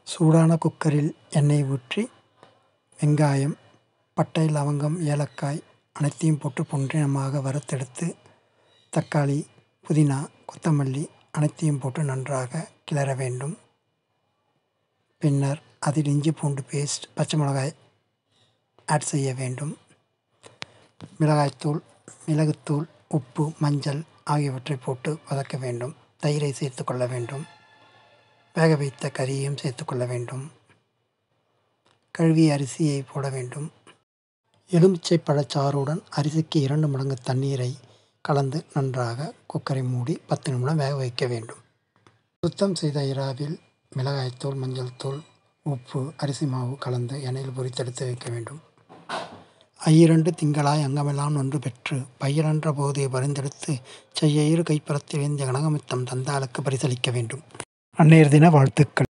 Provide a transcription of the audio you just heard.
சூடான குக்கரில் எண்ணெய் ஊற்றி வெங்காயம், பட்டை, லவங்கம், ஏலக்காய் அனைத்தையும் போட்டு பொன்னிறமாக வறுத்தெடுத்து தக்காளி, புதினா, கொத்தமல்லி அனைத்தையும் போட்டு நன்றாக கிளற வேண்டும். பின்னர் அதில் இஞ்சி பூண்டு பேஸ்ட், பச்சை மிளகாய் ஆட் செய்ய வேண்டும். மிளகாய்த்தூள், மிளகுத்தூள், உப்பு, மஞ்சள் ஆகியவற்றை போட்டு வதக்க வேண்டும். தயிரை சேர்த்து கொள்ள வேண்டும். வேக வைத்த கறியையும் சேர்த்து கொள்ள வேண்டும். கழுவிய அரிசியை போட வேண்டும். எலுமிச்சை பழச்சாறுடன் அரிசிக்கு 2 மடங்கு தண்ணீரை கலந்து நன்றாக குக்கரை மூடி 10 நிமிடம் வேக வைக்க வேண்டும். சுத்தம் செய்த இறாவில் மிளகாய்த்தூள், மஞ்சள் தூள், உப்பு, அரிசி மாவு கலந்து எண்ணெயில் பொரித்தெடுத்து வைக்க வேண்டும். ஐயிரண்டு திங்களாய் அங்கமெல்லாம் ஒன்று பெற்று பையிலன்ற போதே பரிந்தெடுத்து செய்ய 7 கைப்பறத்தில் இந்த கனகமித்தம் தந்தாளுக்கு பரிசளிக்க வேண்டும். அன்னையர் தின வாழ்த்துக்கள்.